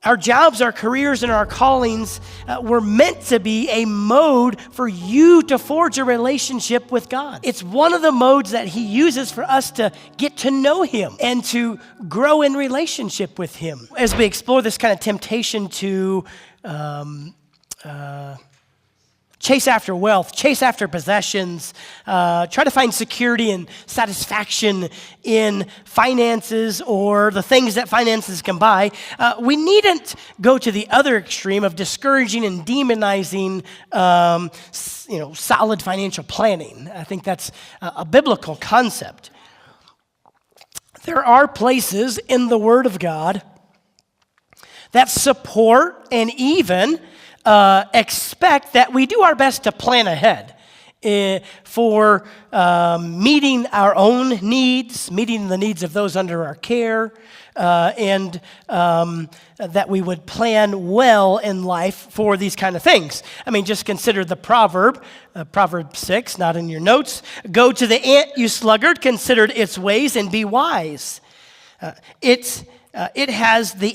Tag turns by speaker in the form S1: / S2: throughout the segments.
S1: Our jobs, our careers, and our callings were meant to be a mode for you to forge a relationship with God. It's one of the modes that he uses for us to get to know him and to grow in relationship with him. As we explore this kind of temptation to chase after wealth, chase after possessions, try to find security and satisfaction in finances or the things that finances can buy, we needn't go to the other extreme of discouraging and demonizing solid financial planning. I think that's a biblical concept. There are places in the Word of God that support and even expect that we do our best to plan ahead for meeting our own needs, meeting the needs of those under our care, and that we would plan well in life for these kind of things. I mean, just consider the proverb, Proverb 6, not in your notes. Go to the ant, you sluggard, consider its ways and be wise. The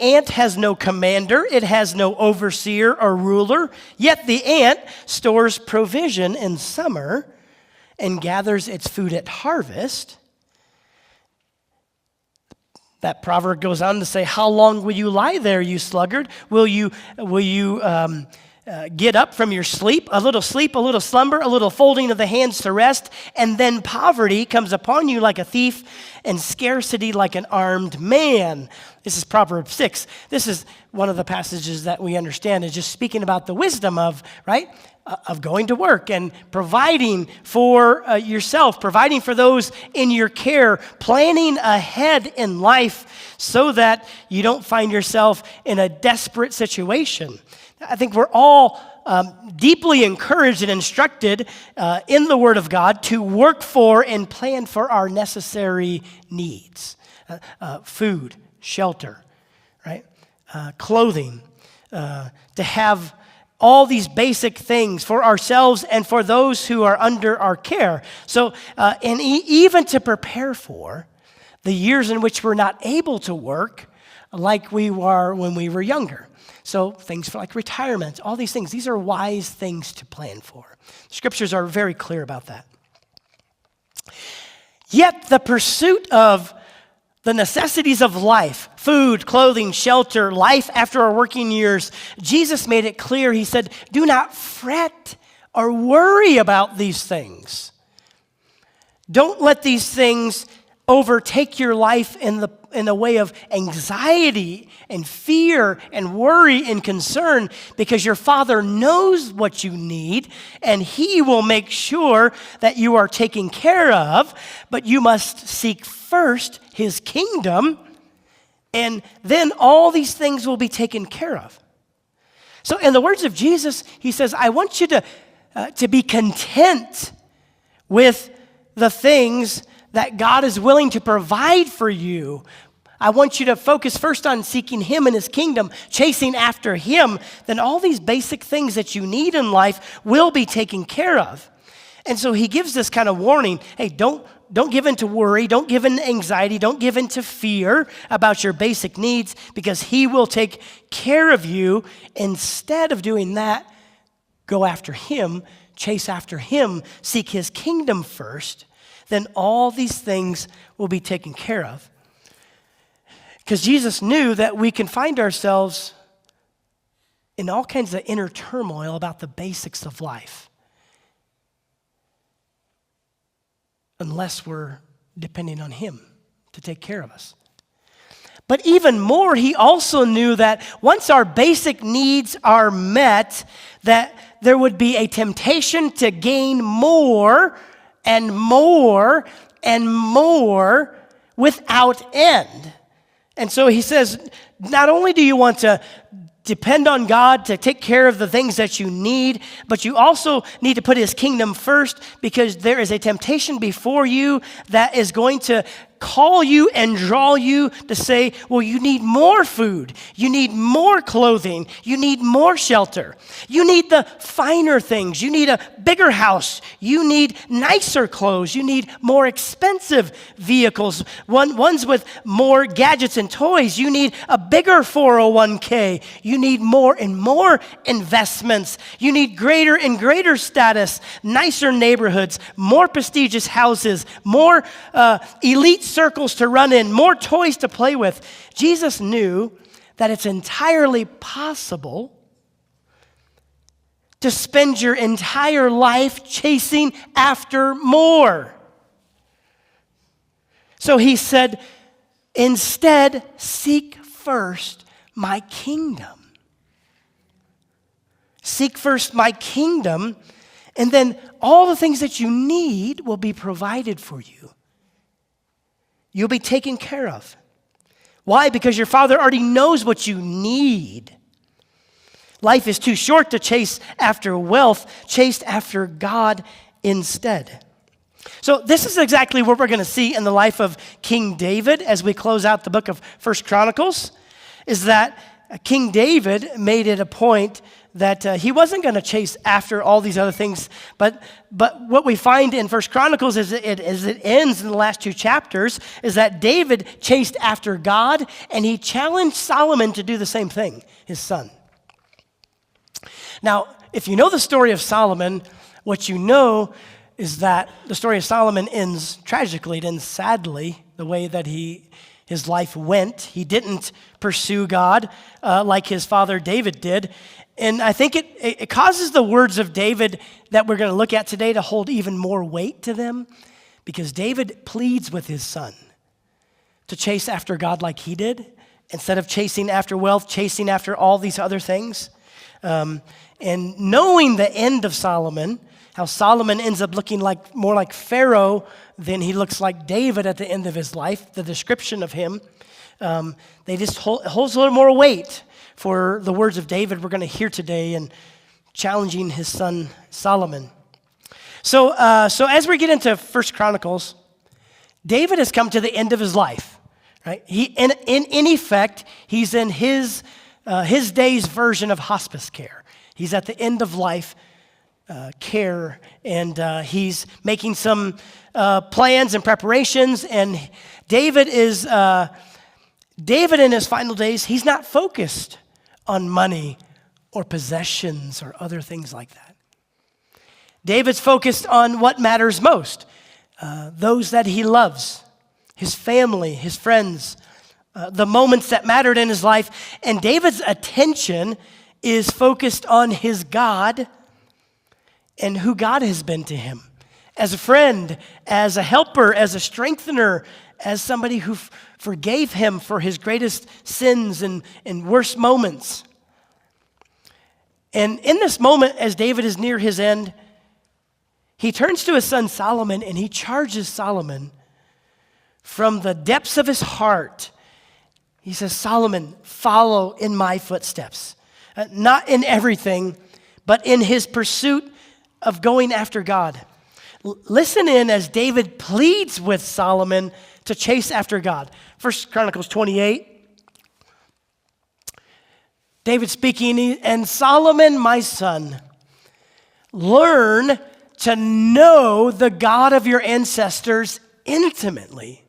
S1: ant has no commander, it has no overseer or ruler, yet the ant stores provision in summer and gathers its food at harvest. That proverb goes on to say, how long will you lie there, you sluggard? Will you get up from your sleep, a little slumber, a little folding of the hands to rest, and then poverty comes upon you like a thief and scarcity like an armed man. This is Proverbs 6. This is one of the passages that we understand is just speaking about the wisdom of, right, of going to work and providing for yourself, providing for those in your care, planning ahead in life so that you don't find yourself in a desperate situation. I think we're all deeply encouraged and instructed in the Word of God to work for and plan for our necessary needs. Food, shelter, right? Clothing, to have all these basic things for ourselves and for those who are under our care. So, and even to prepare for the years in which we're not able to work like we were when we were younger. So things for like retirement, all these things, these are wise things to plan for. The scriptures are very clear about that. Yet the pursuit of the necessities of life, food, clothing, shelter, life after our working years, Jesus made it clear. He said, do not fret or worry about these things. Don't let these things overtake your life in the way of anxiety and fear and worry and concern, because your Father knows what you need and he will make sure that you are taken care of, but you must seek first his kingdom, and then all these things will be taken care of. So in the words of Jesus, he says, I want you to be content with the things that God is willing to provide for you. I want you to focus first on seeking him and his kingdom, chasing after him. Then all these basic things that you need in life will be taken care of. And so he gives this kind of warning. Hey, don't give in to worry. Don't give in to anxiety. Don't give in to fear about your basic needs, because he will take care of you. Instead of doing that, go after him, chase after him, seek his kingdom first. Then all these things will be taken care of. Because Jesus knew that we can find ourselves in all kinds of inner turmoil about the basics of life unless we're depending on him to take care of us. But even more, he also knew that once our basic needs are met, that there would be a temptation to gain more and more and more without end. And so he says, not only do you want to depend on God to take care of the things that you need, but you also need to put his kingdom first, because there is a temptation before you that is going to call you and draw you to say, well, you need more food. You need more clothing. You need more shelter. You need the finer things. You need a bigger house. You need nicer clothes. You need more expensive vehicles, ones with more gadgets and toys. You need a bigger 401k. You need more and more investments. You need greater and greater status, nicer neighborhoods, more prestigious houses, more elite circles to run in, more toys to play with. Jesus knew that it's entirely possible to spend your entire life chasing after more. So he said, instead, seek first my kingdom. Seek first my kingdom, and then all the things that you need will be provided for you. You'll be taken care of. Why? Because your Father already knows what you need. Life is too short to chase after wealth. Chase after God instead. So this is exactly what we're going to see in the life of King David as we close out the book of 1 Chronicles, is that King David made it a point that he wasn't going to chase after all these other things. But what we find in 1 Chronicles as it ends in the last two chapters is that David chased after God, and he challenged Solomon to do the same thing, his son. Now, if you know the story of Solomon, what you know is that the story of Solomon ends tragically. It ends sadly, the way that his life went. He didn't pursue God like his father David did. And I think it causes the words of David that we're going to look at today to hold even more weight to them, because David pleads with his son to chase after God like he did, instead of chasing after wealth, chasing after all these other things. And knowing the end of Solomon, how Solomon ends up looking more like Pharaoh than he looks like David at the end of his life, the description of him, they just holds a little more weight for the words of David we're going to hear today and challenging his son Solomon. So as we get into 1 Chronicles, David has come to the end of his life, right? In effect, he's in his day's version of hospice care. He's at the end of life care, and he's making some plans and preparations, and David in his final days, he's not focused on money or possessions or other things like that. David's focused on what matters most, those that he loves, his family, his friends, the moments that mattered in his life. And David's attention is focused on his God and who God has been to him as a friend, as a helper, as a strengthener, as somebody who forgave him for his greatest sins and worst moments. And in this moment, as David is near his end, he turns to his son Solomon, and he charges Solomon from the depths of his heart. He says, Solomon, follow in my footsteps. Not in everything, but in his pursuit of going after God. Listen in as David pleads with Solomon to chase after God. 1 Chronicles 28. David speaking, and Solomon, my son, learn to know the God of your ancestors intimately.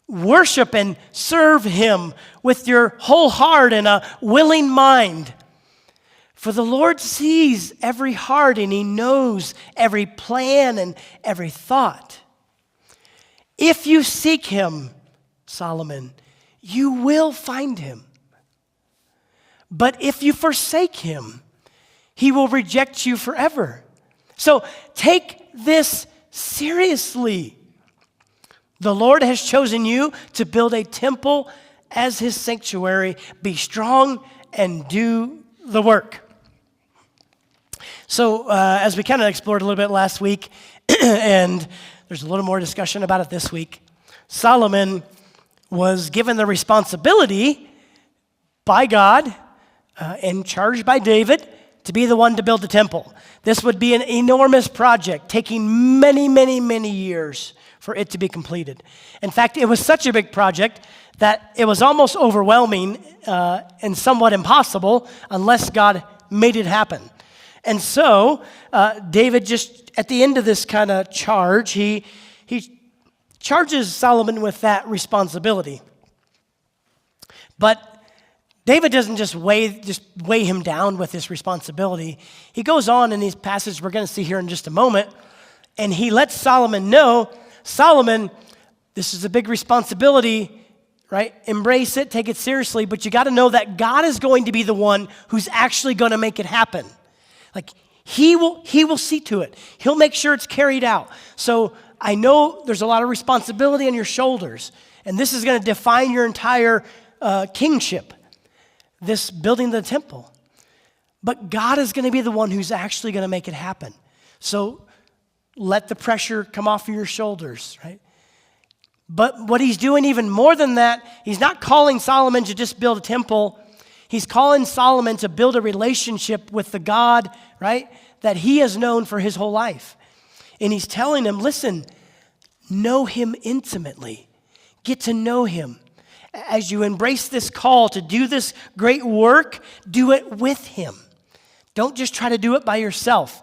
S1: Worship and serve him with your whole heart and a willing mind. For the Lord sees every heart, and he knows every plan and every thought. If you seek him, Solomon, you will find him. But if you forsake him, he will reject you forever. So take this seriously. The Lord has chosen you to build a temple as his sanctuary. Be strong and do the work. So as we kind of explored a little bit last week, and there's a little more discussion about it this week, Solomon was given the responsibility by God and charged by David to be the one to build the temple. This would be an enormous project, taking many, many, many years for it to be completed. In fact, it was such a big project that it was almost overwhelming and somewhat impossible unless God made it happen. And so David, just at the end of this kind of charge, he charges Solomon with that responsibility. But David doesn't just weigh him down with this responsibility. He goes on in these passages we're going to see here in just a moment, and he lets Solomon know, Solomon, this is a big responsibility, right? Embrace it, take it seriously, but you got to know that God is going to be the one who's actually going to make it happen. Like, he will see to it. He'll make sure it's carried out. So I know there's a lot of responsibility on your shoulders, and this is going to define your entire kingship, this building the temple. But God is going to be the one who's actually going to make it happen. So let the pressure come off of your shoulders, right? But what he's doing even more than that, he's not calling Solomon to just build a temple. He's calling Solomon to build a relationship with the God, right, that he has known for his whole life. And he's telling him, listen, know him intimately. Get to know him. As you embrace this call to do this great work, do it with him. Don't just try to do it by yourself.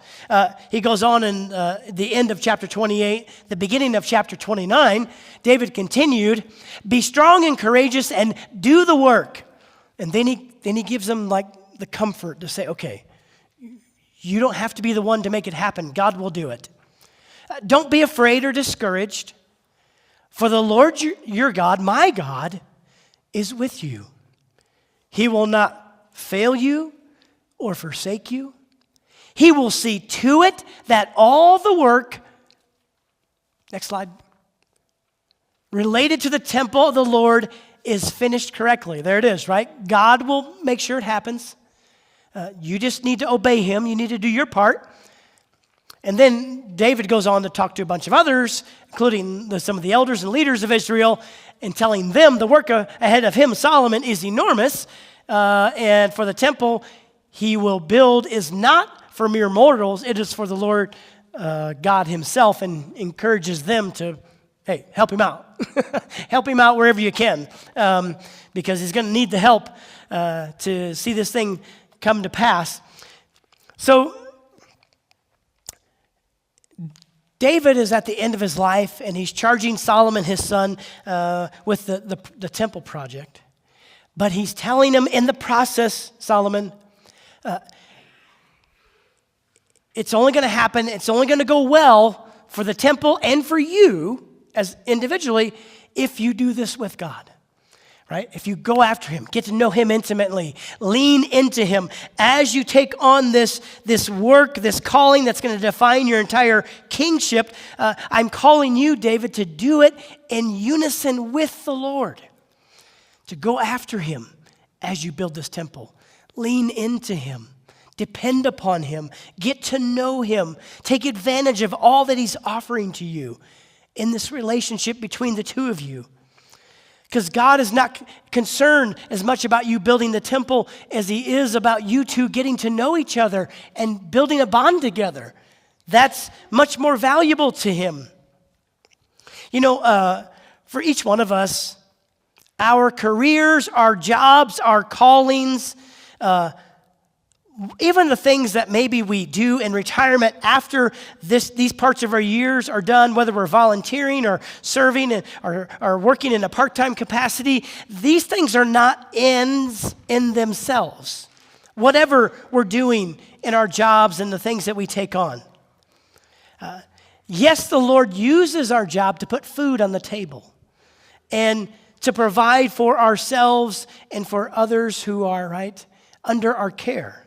S1: He goes on in the end of chapter 28, the beginning of chapter 29, David continued, be strong and courageous and do the work. And then he gives them like the comfort to say, okay, you don't have to be the one to make it happen. God will do it. Don't be afraid or discouraged, for the Lord your God, my God, is with you. He will not fail you or forsake you. He will see to it that all the work, next slide, related to the temple of the Lord is finished correctly. There it is, right? God will make sure it happens. You just need to obey him. You need to do your part. And then David goes on to talk to a bunch of others, including some of the elders and leaders of Israel, and telling them the work ahead of him, Solomon, is enormous. And for the temple he will build is not for mere mortals. It is for the Lord God himself, and encourages them to, hey, help him out. Help him out wherever you can, because he's going to need the help to see this thing come to pass. So David is at the end of his life, and he's charging Solomon, his son, with the temple project. But he's telling him in the process, Solomon, it's only going to happen, it's only going to go well for the temple and for you as individually if you do this with God. Right? If you go after him, get to know him intimately, lean into him as you take on this work, this calling that's going to define your entire kingship. I'm calling you, David, to do it in unison with the Lord, to go after him as you build this temple. Lean into him, depend upon him, get to know him, take advantage of all that he's offering to you in this relationship between the two of you. Because God is not concerned as much about you building the temple as he is about you two getting to know each other and building a bond together. That's much more valuable to him. You know, for each one of us, our careers, our jobs, our callings, even the things that maybe we do in retirement after these parts of our years are done, whether we're volunteering or serving or working in a part-time capacity, these things are not ends in themselves. Whatever we're doing in our jobs and the things that we take on. Yes, the Lord uses our job to put food on the table and to provide for ourselves and for others who are, right, under our care.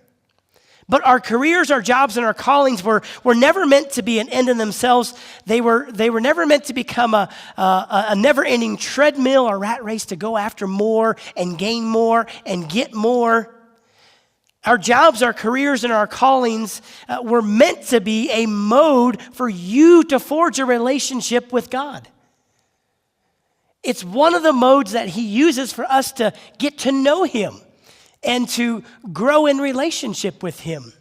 S1: But our careers, our jobs, and our callings were never meant to be an end in themselves. They were never meant to become a never-ending treadmill or rat race to go after more and gain more and get more. Our jobs, our careers, and our callings were meant to be a mode for you to forge a relationship with God. It's one of the modes that he uses for us to get to know him and to grow in relationship with him.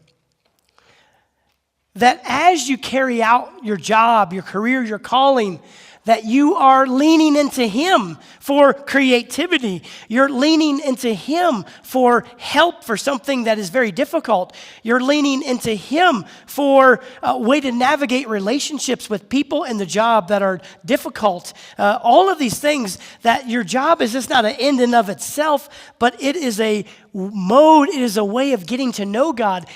S1: that as you carry out your job, your career, your calling, that you are leaning into Him for creativity. You're leaning into Him for help for something that is very difficult. You're leaning into Him for a way to navigate relationships with people in the job that are difficult. All of these things, that your job is just not an end in of itself, but it is a mode, it is a way of getting to know God.